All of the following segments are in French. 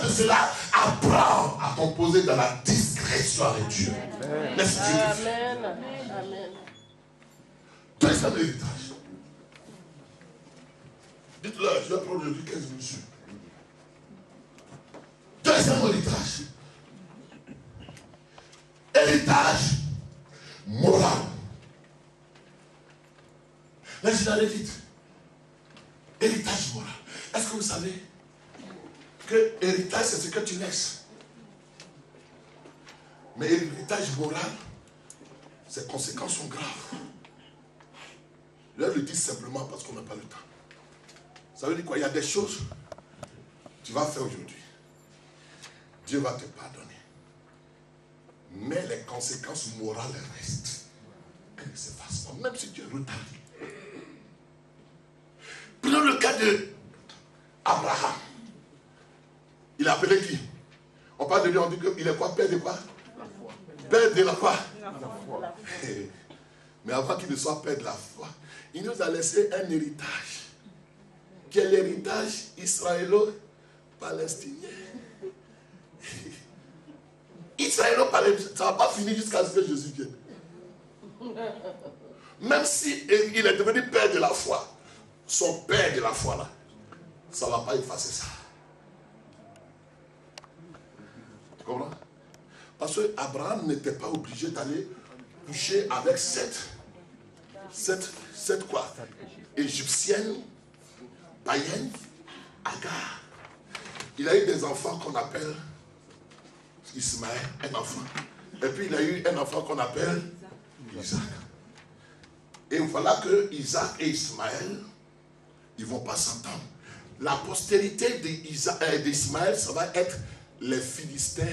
de cela, apprends à composer dans la discrétion avec Dieu. Laisse Dieu te faire. Amen. Amen. Deuxième héritage. Dites-leur, je vais prendre aujourd'hui 15 minutes. Deuxième héritage. Héritage moral. Là, je l'allais vite. Héritage moral. Est-ce que vous savez que héritage, c'est ce que tu laisses? Mais héritage moral, ses conséquences sont graves. Je le dis simplement parce qu'on n'a pas le temps. Ça veut dire quoi? Il y a des choses que tu vas faire aujourd'hui. Dieu va te pardonner. Mais les conséquences morales restent. Elles ne s'effacent pas, même si tu es retardé. Prenons le cas de Abraham. Il a appelé qui? On parle de lui, on dit qu'il est quoi? Père de quoi? Père de la quoi? La foi. Mais avant qu'il ne soit père de la foi, il nous a laissé un héritage. Qui est l'héritage israélo-palestinien. Israélo-palestinien, ça ne va pas finir jusqu'à ce que Jésus vienne. Même si il est devenu père de la foi, son père de la foi là, ça ne va pas effacer ça. Tu comprends? Parce qu'Abraham n'était pas obligé d'aller coucher avec cette quoi? Égyptienne, païenne, Agar. Il a eu des enfants qu'on appelle Ismaël, un enfant. Et puis il a eu un enfant qu'on appelle Isaac. Et voilà que Isaac et Ismaël, ils ne vont pas s'entendre. La postérité d'Ismaël, ça va être les Philistins,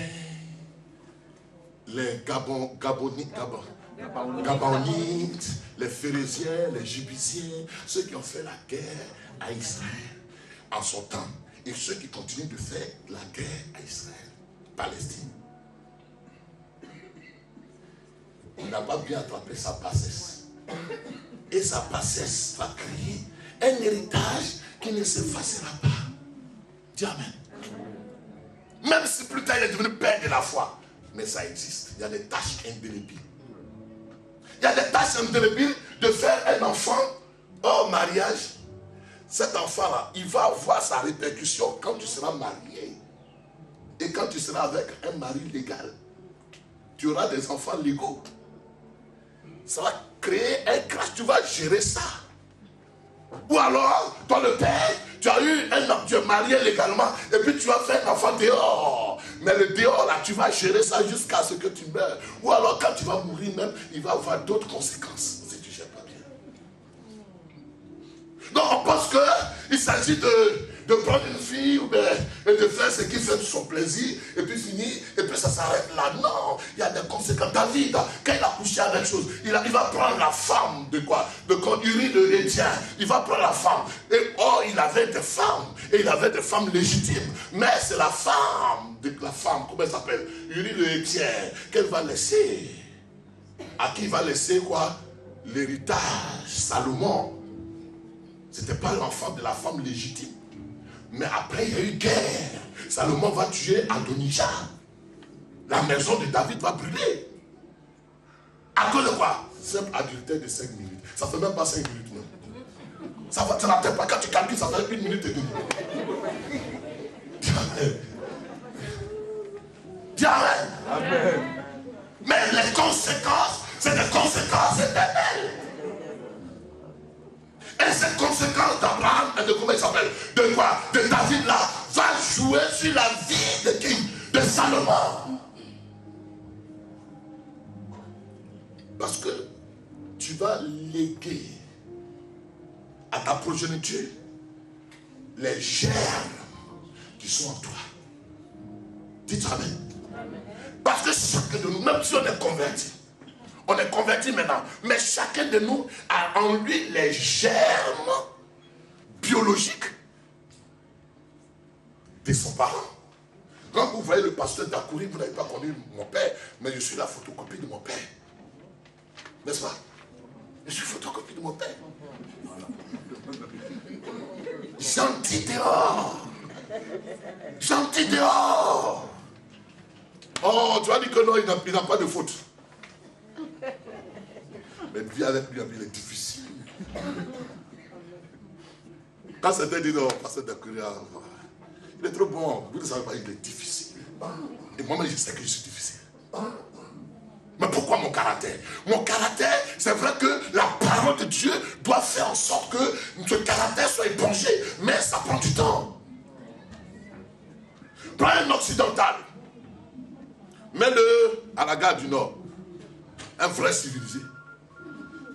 les Gabonites, les Phérésiens, les Jébusiens, ceux qui ont fait la guerre à Israël en son temps, et ceux qui continuent de faire la guerre à Israël, Palestine. Il n'a pas bien attrapé sa bassesse. Et sa bassesse va créer un héritage qui ne s'effacera pas. Dis Amen. Même si plus tard il est devenu père de la foi, mais ça existe. Il y a des tâches indélébiles. Il y a des tâches indélébiles de faire un enfant hors mariage. Cet enfant-là, il va avoir sa répercussion quand tu seras marié. Et quand tu seras avec un mari légal. Tu auras des enfants légaux. Ça va créer un crash, tu vas gérer ça. Ou alors, toi le père, tu as eu un homme, tu es marié légalement, et puis tu vas faire un enfant dehors. Mais le dehors là, tu vas gérer ça jusqu'à ce que tu meurs. Ou alors quand tu vas mourir même, il va avoir d'autres conséquences si tu ne gères pas bien. Donc on pense qu'il s'agit de prendre une fille et de faire ce qui fait de son plaisir, et puis finir, et puis ça s'arrête là. Non, il y a des conséquences. David, quand il a couché avec chose, il va prendre la femme de quoi? De Uri le Héthien. Il va prendre la femme. Et il avait des femmes, et il avait des femmes légitimes. Mais c'est la femme, comment elle s'appelle? Uri le Héthien, qu'elle va laisser. À qui il va laisser quoi? L'héritage, Salomon. Ce n'était pas l'enfant de la femme légitime. Mais après, il y a eu guerre. Salomon va tuer Adonijah. La maison de David va brûler. À cause de quoi? Simple adultère de 5 minutes. Ça ne fait même pas 5 minutes. Non. Ça n'attend pas. Quand tu calcules, ça fait 1 minute et demie. Dis Amen. Dis Amen. Amen. Mais les conséquences, c'est des conséquences éternelles. Et cette conséquence d'Abraham et de comment il s'appelle? De quoi? De David là, va jouer sur la vie de qui? De Salomon. Parce que tu vas léguer à ta progéniture les germes qui sont en toi. Dites Amen. Parce que chacun de nous, même si on est converti maintenant, mais chacun de nous a en lui les germes biologiques de son parent. Quand vous voyez le pasteur d'Akouri, vous n'avez pas connu mon père, mais je suis la photocopie de mon père. N'est-ce pas? Je suis photocopie de mon père. Gentil dehors. Gentil dehors. Oh, tu vas dire que non, il n'a pas de faute. Mais vie avec lui, il est difficile. Quand c'était dit non, pasteur Dakuria, il est trop bon. Vous ne savez pas, il est difficile. Et moi-même, je sais que je suis difficile. Mais pourquoi mon caractère? Mon caractère, c'est vrai que la parole de Dieu doit faire en sorte que ce caractère soit épongé. Mais ça prend du temps. Prends un occidental. Mets-le à la gare du Nord. Un vrai civilisé.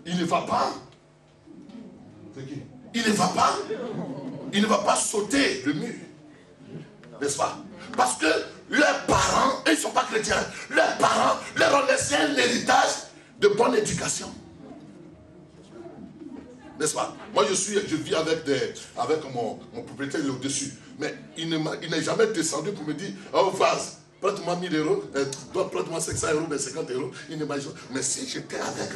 Il ne va pas. C'est qui? Il ne va pas sauter le mur. N'est-ce pas? Parce que leurs parents, ils ne sont pas chrétiens, leurs parents leur ont laissé un héritage de bonne éducation. N'est-ce pas? Moi je vis avec mon propriétaire au-dessus. Mais il n'est jamais descendu pour me dire, oh vase, prête-moi 1000 euros, prête-moi 500 euros, mais 50 euros. Il ne m'a jamais. Mais si j'étais avec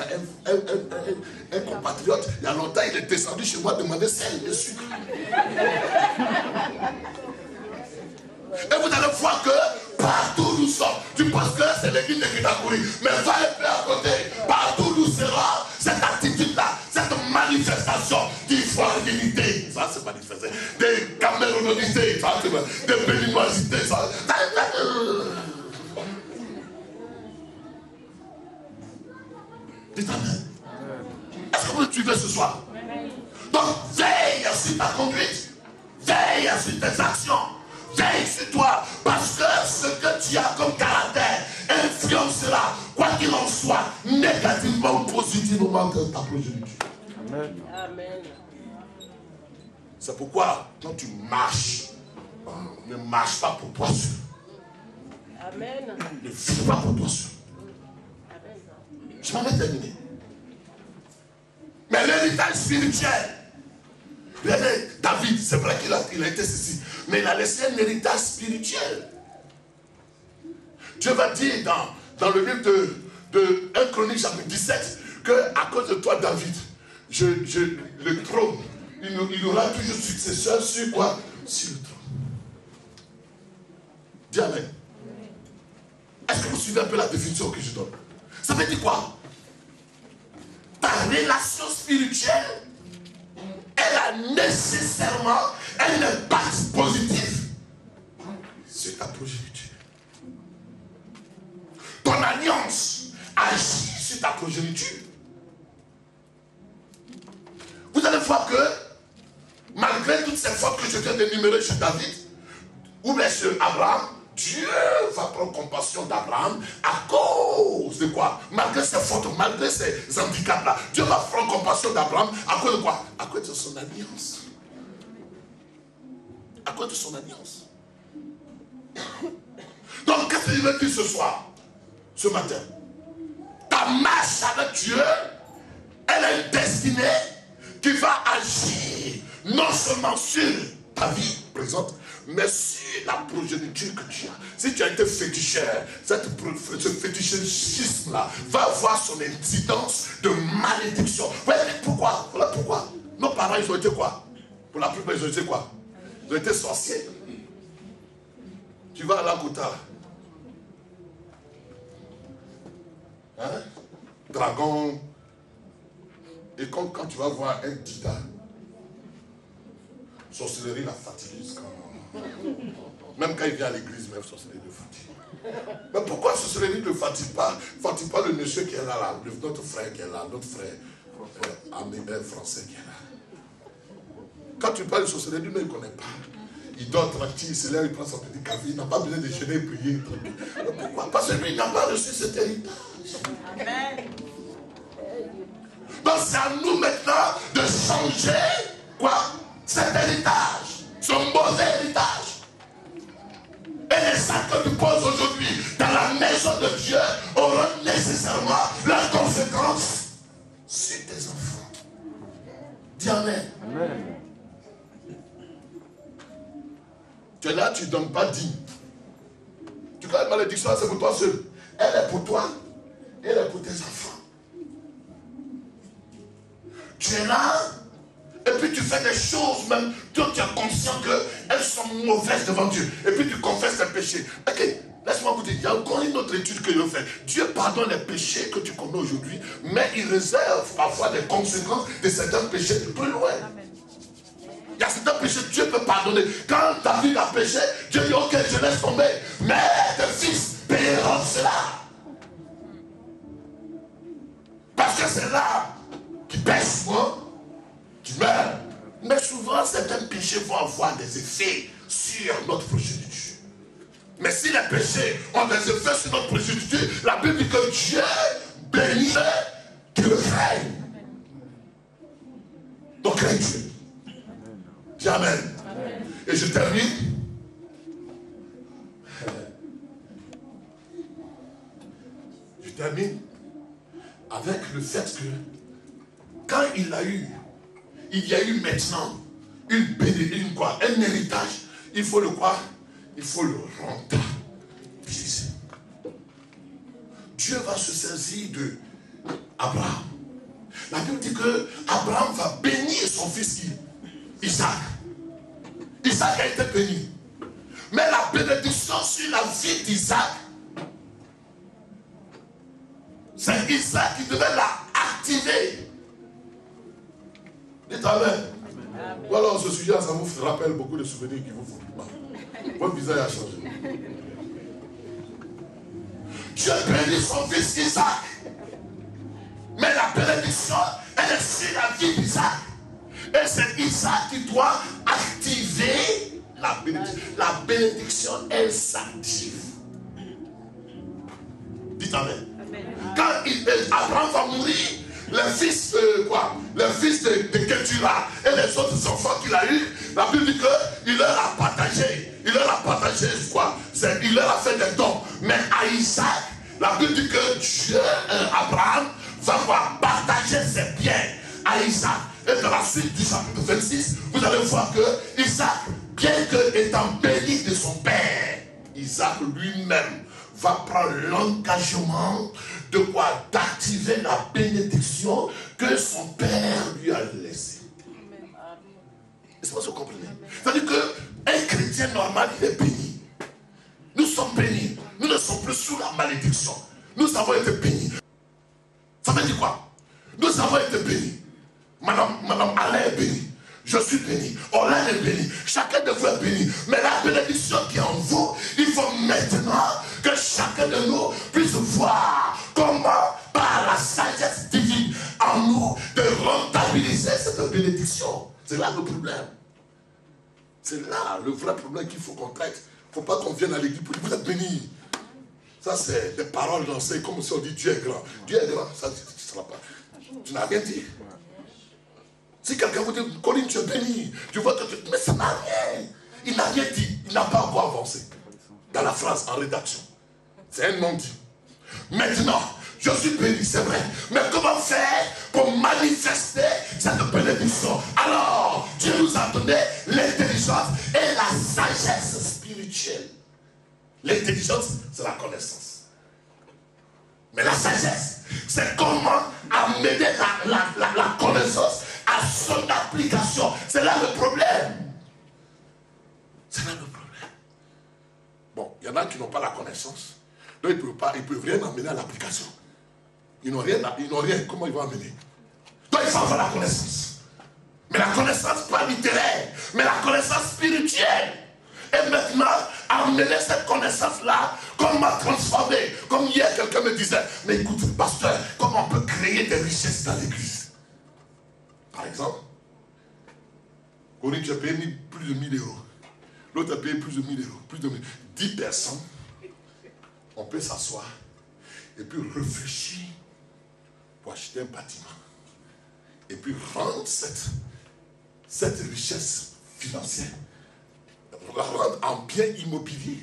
un compatriote, il y a longtemps, il est descendu chez moi demander sel de sucre. Et vous allez voir que partout où nous sommes, tu penses que c'est l'église de Kitakouri, mais va un peu à côté, partout où nous serons, cette attitude-là, cette manifestation d'ivoirité, ça c'est manifesté, des camérounosités, des béninoisités, ça. Dites amen. Est-ce que vous me suivez ce soir? Donc veille sur ta conduite, veille sur tes actions. Veille sur toi, parce que ce que tu as comme caractère influencera, quoi qu'il en soit, négativement ou positivement ta progéniture. Amen. Amen. C'est pourquoi, quand tu marches, ne marche pas pour toi seul. Amen. Ne vis pas pour toi seul. Amen. Je m'en ai terminé. Mais l'héritage spirituel, David, c'est vrai qu'il a été ceci, mais il a laissé un héritage spirituel. Dieu va dire dans le livre de 1 Chronique chapitre 17 que à cause de toi David, le trône, il aura toujours successeur sur quoi? Sur le trône. Dis amen. Est-ce que vous suivez un peu la définition que je donne? Ça veut dire quoi? Ta relation spirituelle, elle a nécessairement un impact positif sur ta progéniture. Ton alliance agit sur ta progéniture. Vous allez voir que, malgré toutes ces fautes que je viens d'énumérer chez David, ou bien sur Abraham, Dieu va prendre compassion d'Abraham à cause de quoi? Malgré ses fautes, malgré ses handicaps-là, Dieu va prendre compassion d'Abraham à cause de quoi? À cause de son alliance. À cause de son alliance. Donc, qu'est-ce que je veux dire ce soir, ce matin? Ta marche avec Dieu, elle a une destinée qui va agir non seulement sur ta vie présente, mais sur la progéniture que tu as. Si tu as été féticheur, ce fétichisme-là va avoir son incidence de malédiction. Ouais, pourquoi? Voilà pourquoi. Nos parents, ils ont été quoi? Pour la plupart, ils ont été quoi? Ils ont été sorciers. Tu vas à Lakota. Hein? Dragon. Et quand tu vas voir un dida, sorcellerie la fatigue. Même quand il vient à l'église, même sorcellerie le fatigue. Mais pourquoi sorcellerie ne fatigue pas le monsieur qui est là, notre frère qui est là, notre frère français qui est là. Quand tu parles de sorcellerie, lui ne le connaît pas. Il dort tranquille, c'est là il prend son petit café, il n'a pas besoin de déjeuner et prier. Pourquoi? Parce que lui, il n'a pas reçu cet héritage. Amen. Donc c'est à nous maintenant de changer quoi? Cet héritage, ce mauvais héritage. Et les actes que tu poses aujourd'hui dans la maison de Dieu auront nécessairement la conséquence sur tes enfants. Dis amen. Amen. Tu es là, tu ne donnes pas digne. Tu crois que la malédiction, c'est pour toi seul. Elle est pour toi, elle est pour tes enfants. Tu es là, et puis tu fais des choses même dont tu es conscient qu'elles sont mauvaises devant Dieu. Et puis tu confesses tes péchés. Ok, laisse-moi vous dire, il y a encore une autre étude que je fais. Dieu pardonne les péchés que tu commets aujourd'hui, mais il réserve parfois des conséquences de certains péchés plus loin. Il y a certains péchés que Dieu peut pardonner. Quand ta vie a péché, Dieu dit ok, je laisse tomber. Mais tes fils paieront cela. Parce que c'est là qui pêche souvent, tu meurs. Mais souvent, certains péchés vont avoir des effets sur notre progéniture. Mais si les péchés ont des effets sur notre progéniture, la Bible dit que Dieu bénit qui le craignent. Donc, crains Dieu. Dis Amen. Et je termine. Je termine avec le fait que quand il y a eu maintenant un héritage, il faut le quoi? Il faut le rentabiliser. Dieu va se saisir de Abraham. La Bible dit que Abraham va bénir son fils Isaac. Isaac a été béni. Mais la bénédiction sur la vie d'Isaac, c'est Isaac qui devait la activer. Dites Amen. Voilà, ce sujet, ça vous rappelle beaucoup de souvenirs qui vous font mal. Votre visage a changé. Dieu bénit son fils Isaac. Mais la bénédiction, elle est sur la vie d'Isaac. Et c'est Isaac qui doit activer la bénédiction. La bénédiction, elle s'active. Dites Amen. Quand Abraham va mourir, les fils de Ketura et les autres enfants qu'il a eu, la Bible dit qu'il leur a partagé. Il leur a partagé quoi? Il leur a fait des dons. Mais à Isaac, la Bible dit que Dieu, Abraham, va partager ses biens à Isaac. Et dans la suite du chapitre 26, vous allez voir que Isaac, bien que étant béni de son père, Isaac lui-même va prendre l'engagement de quoi? D'activer la bénédiction que son père lui a laissée. Est-ce que vous comprenez? C'est-à-dire qu'un chrétien normal, il est béni. Nous sommes bénis. Nous ne sommes plus sous la malédiction. Nous avons été bénis. Ça veut dire quoi? Nous avons été bénis. Madame Alain est bénie. Je suis béni. Olain est béni. Chacun de vous est béni. Mais la bénédiction qui est en vous, il faut maintenant que chacun de nous puisse voir comment, par la sagesse divine en nous, de rentabiliser cette bénédiction. C'est là le problème. C'est là le vrai problème qu'il faut qu'on traite. Il ne faut pas qu'on vienne à l'église pour dire vous êtes béni. Ça, c'est des paroles lancées comme si on dit Dieu est grand. Dieu est grand, ça ne sera pas. Tu n'as rien dit. Si quelqu'un vous dit, Colline, tu es béni, tu vois que tu... Mais ça n'a rien. Il n'a rien dit. Il n'a pas encore avancé. Dans la phrase, en rédaction. C'est un non-dit. Maintenant, je suis béni, c'est vrai. Mais comment faire pour manifester cette bénédiction? Alors, Dieu nous a donné l'intelligence et la sagesse spirituelle. L'intelligence, c'est la connaissance. Mais la sagesse, c'est comment amener la connaissance à son application. C'est là le problème. C'est là le problème. Bon, il y en a qui n'ont pas la connaissance. Donc ils ne peuvent rien amener à l'application. Ils n'ont rien. Comment ils vont amener? Donc il faut avoir la connaissance. Mais la connaissance pas littéraire, mais la connaissance spirituelle. Et maintenant, amener cette connaissance-là, comment transformer. Comme hier, quelqu'un me disait, mais écoute, pasteur, comment on peut créer des richesses dans l'église? Par exemple, Corinne, tu as payé plus de 1000 euros. L'autre a payé plus de 1000 euros. Plus de 10 personnes, on peut s'asseoir et puis réfléchir pour acheter un bâtiment. Et puis rendre cette richesse financière, la rendre en bien immobilier,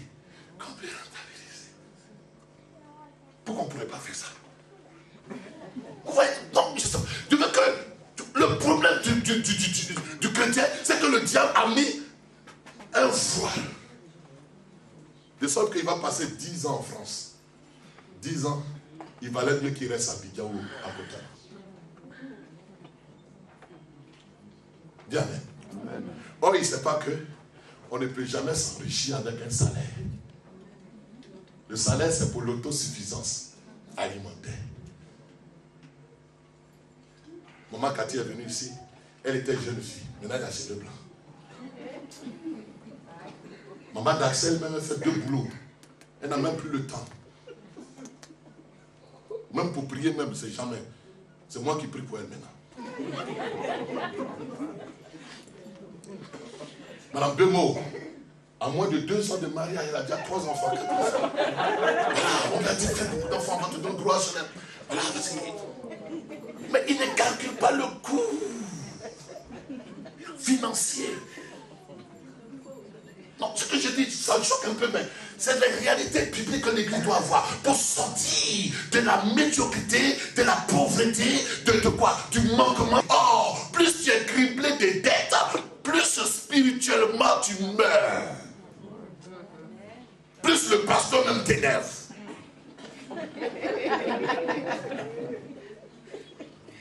qu'on peut rentabiliser. Pourquoi on ne pourrait pas faire ça? Vous voyez, donc, je veux que le problème du chrétien, c'est que le diable a mis un voile. De sorte qu'il va passer 10 ans en France. 10 ans, il valait mieux qu'il reste à Abidjan ou à Côte. Dis amen. Or, il ne sait pas que on ne peut jamais s'enrichir avec un salaire. Le salaire, c'est pour l'autosuffisance alimentaire. Maman Cathy est venue ici. Elle était jeune fille. Maintenant, elle a ses cheveux blancs. Maman d'Axel même fait 2 boulots. Elle n'a même plus le temps. Même pour prier, même, c'est jamais. C'est moi qui prie pour elle maintenant. Madame Bemo, à moins de 2 ans de mariage, elle a déjà 3 enfants. Voilà, on a dit fais beaucoup d'enfants, on va te donner droit sur elle. Voilà, mais il ne calcule pas le coût financier. Non, ce que je dis, ça me choque un peu, mais c'est la réalité publique que l'Église doit avoir pour sortir de la médiocrité, de la pauvreté, de quoi? Du manquement. Or, plus tu es criblé de dettes, plus spirituellement tu meurs. Plus le pasteur même t'énerve.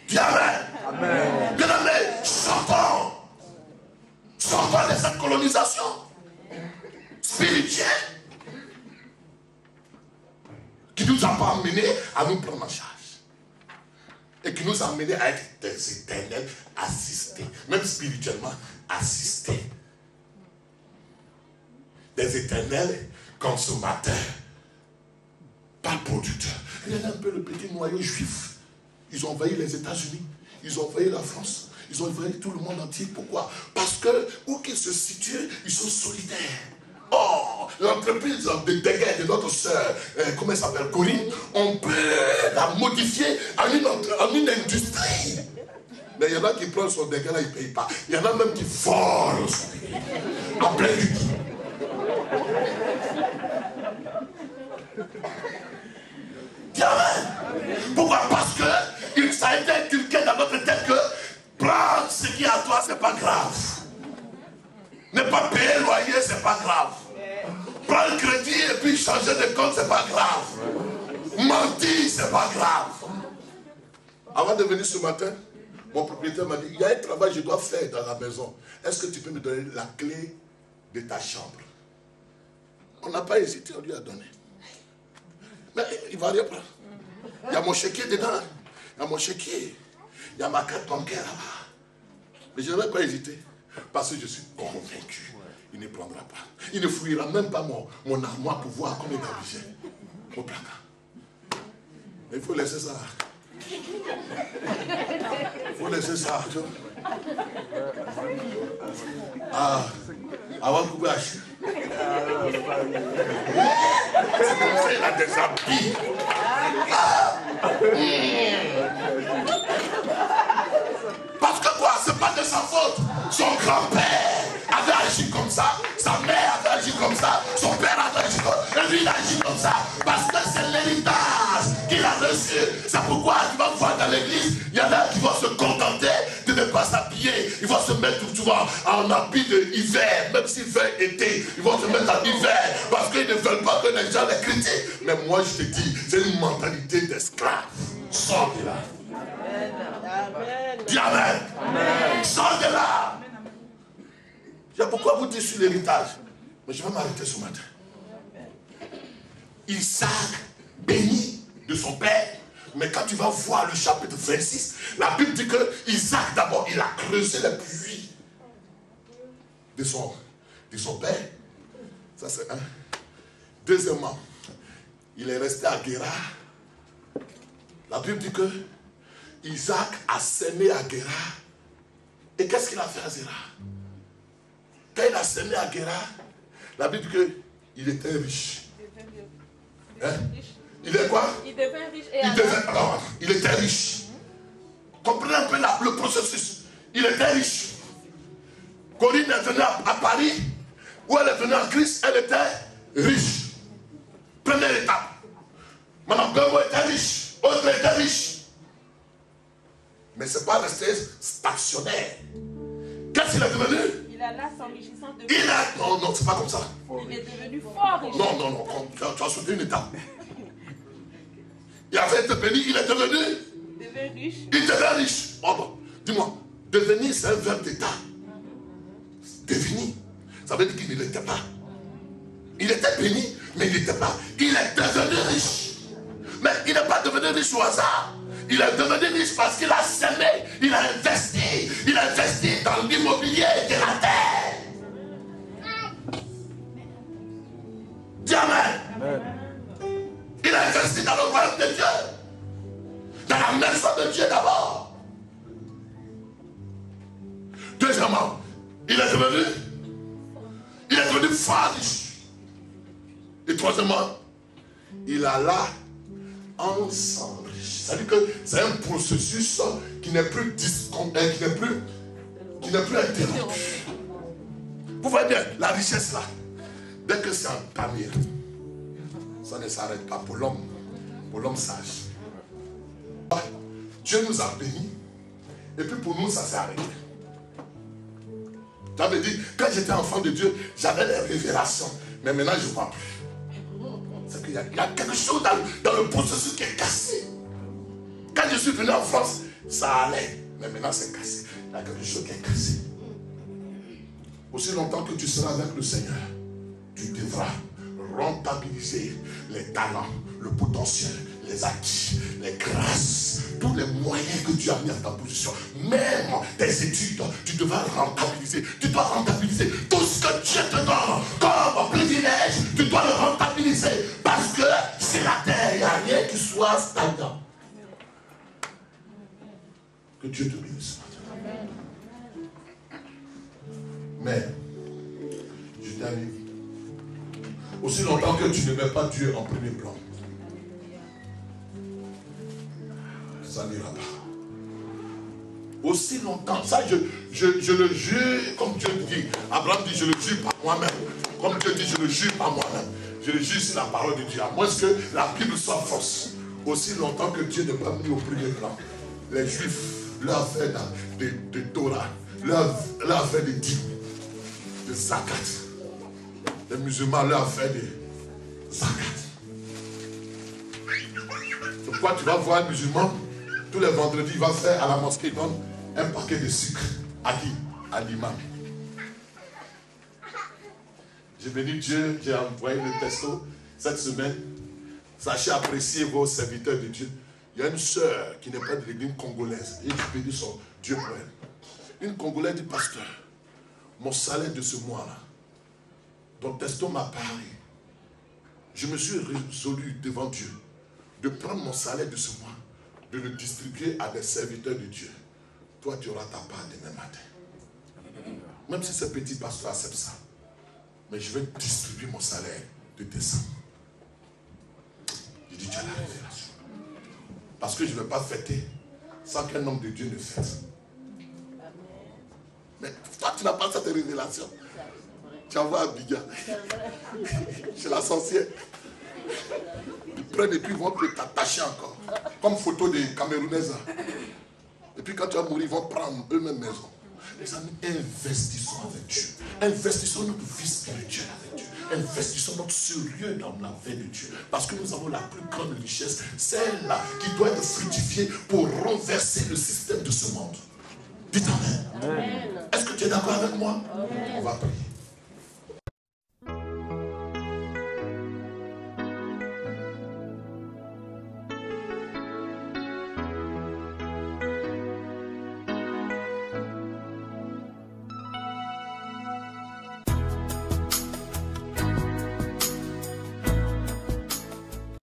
Dis amen. Amen. Bien aimé, chantons. Chantons de cette colonisation spirituelle qui nous a pas amené à nous prendre en charge. Et qui nous a amené à être des éternels assistés, même spirituellement assistés. Des éternels consommateurs, pas producteurs. Regardez un peu le petit noyau juif. Ils ont envahi les États-Unis, ils ont envahi la France, ils ont envahi tout le monde entier. Pourquoi? Parce que où qu'ils se situent, ils sont solidaires. Or, l'entreprise de dégâts de notre sœur, comment elle s'appelle, Corinne, on peut la modifier en une industrie. Mais il y en a qui prennent son dégât là, ils ne payent pas. Il y en a même qui volent son dégât. En plein du Pourquoi? Parce que ça a été inculqué dans notre tête que prendre ce qui est à toi, c'est pas grave. Ne pas payer le loyer, c'est pas grave. Prendre le crédit et puis changer de compte, c'est pas grave. Mentir, c'est pas grave. Avant de venir ce matin, mon propriétaire m'a dit, il y a un travail que je dois faire dans la maison. Est-ce que tu peux me donner la clé de ta chambre? On n'a pas hésité, on lui a donné. Mais il va rien prendre. Il y a mon chéquier dedans. Il y a mon chéquier. Il y a ma carte bancaire là-bas. Mais je n'ai pas hésité. Parce que je suis convaincu. Il ne prendra pas. Il ne fouillera même pas mon armoire pour voir combien d'objets. Au placard. Il faut laisser ça. Il faut laisser ça. Ah, avant de couper la chute. Il a des habits. Parce que quoi? C'est pas de sa faute. Son grand-père avait agi comme ça. Sa mère avait agi comme ça. Son père avait agi comme ça. Et lui, il a agi comme ça. Parce que c'est l'héritage qu'il a reçu. C'est pourquoi tu vas voir dans l'église, il y en a qui vont se contenter de ne pas s'habiller. Ils vont se mettre souvent en habit d'hiver. Même s'il fait été, ils vont se mettre en hiver. Parce qu'ils ne veulent pas que les gens les critiquent. Mais moi, je te dis, c'est une mentalité d'esclave. Sors de là. Dis amen. Sors de là. Il y a pourquoi vous dites sur l'héritage. Mais je vais m'arrêter ce matin. Isaac béni de son père. Mais quand tu vas voir le chapitre 26, la Bible dit que Isaac d'abord, il a creusé les puits de son père. Ça c'est un. Deuxièmement, il est resté à Guérar. La Bible dit que Isaac a semé à Guérar. Et qu'est-ce qu'il a fait à Guérar? Quand il a semé à Guérar, la Bible dit qu'il était riche. Hein? Il est quoi? Il devint riche. Il était riche. Comprenez un peu le processus. Il était riche. Corinne est venue à Paris, où elle est venue en Christ, elle était riche. Première étape. Madame Gombo était riche. Autre était riche. Mais ce n'est pas resté stationnaire. Qu'est-ce qu'il est devenu? Il alla s'enrichissant de... Non, c'est pas comme ça. Il est devenu fort riche. Non, tu as sauté une étape. Il avait été béni, il est devenu... Il devint riche. Il devint riche. Oh bon, dis-moi, devenir c'est un verbe d'état. devenu. Ça veut dire qu'il ne l'était pas. Il était béni, mais il n'était pas. Il est devenu riche. Mais il n'est pas devenu riche au hasard. Il est devenu riche parce qu'il a semé, il a investi dans l'immobilier de la terre. Dis amen. Il a investi dans le royaume de Dieu. Dans la maison de Dieu d'abord. Deuxièmement, il est devenu fort riche. Et troisièmement, il alla ensemble riche. C'est-à-dire que c'est un processus qui n'est plus interrompu. Vous voyez bien, la richesse là, dès que c'est entamé, ça ne s'arrête pas pour l'homme sage. Dieu nous a bénis, et puis pour nous, ça s'est arrêté. J'avais dit, quand j'étais enfant de Dieu, j'avais des révélations, mais maintenant je ne vois plus. C'est qu'il y a quelque chose dans le processus qui est cassé. Quand je suis venu en France, ça allait, mais maintenant c'est cassé. Il y a quelque chose qui est cassé. Aussi longtemps que tu seras avec le Seigneur, tu devras rentabiliser les talents, le potentiel, les acquis, les grâces, tous les moyens que tu as mis à ta position. Même tes études, tu devras rentabiliser. Tu dois rentabiliser tout ce que Dieu te donne comme privilège. Tu dois le rentabiliser. Parce que sur la terre, il n'y a rien qui soit stagnant. Que Dieu te bénisse. Mais, je t'avais dit, aussi longtemps que tu ne mets pas Dieu en premier plan, ça n'ira pas. Aussi longtemps, ça je le jure, comme Dieu dit. Abraham dit, je le jure par moi-même. Comme Dieu dit, je le jure par moi-même. Je le jure sur la parole de Dieu. À moins que la Bible soit fausse. Aussi longtemps que Dieu n'est pas mis au premier plan, les Juifs, leur affaire de Torah, leur affaire de dîmes, de zakat. Les musulmans, leur affaire de zakat. C'est pourquoi tu vas voir un musulman, tous les vendredis, il va faire à la mosquée, il donne un paquet de sucre. À qui? À l'imam. J'ai béni Dieu, j'ai envoyé le texto cette semaine. Sachez apprécier vos serviteurs de Dieu. Il y a une sœur qui n'est pas de l'église congolaise. Et je bénis son Dieu pour elle. Une Congolaise dit, pasteur, mon salaire de ce mois-là, ton texto m'a parlé. Je me suis résolu devant Dieu de prendre mon salaire de ce mois, de le distribuer à des serviteurs de Dieu. Toi, tu auras ta part demain matin. Même si ce petit pasteur accepte ça. Mais je vais distribuer mon salaire de décembre. Je dis, tu as la révélation. Parce que je ne vais pas fêter sans qu'un homme de Dieu ne fête. Mais toi, tu n'as pas cette révélation. Tu envoies Abidjan. Chez la sorcière. Ils prennent et puis ils vont te t'attacher encore. Comme photo des Camerounaises. Et puis quand tu vas mourir, ils vont prendre eux-mêmes maison. Les amis, investissons avec Dieu. Investissons notre vie spirituelle avec Dieu. Investissons notre sérieux dans la vie de Dieu. Parce que nous avons la plus grande richesse, celle-là qui doit être fructifiée pour renverser le système de ce monde. Dites Amen. Est-ce que tu es d'accord avec moi? On va prier.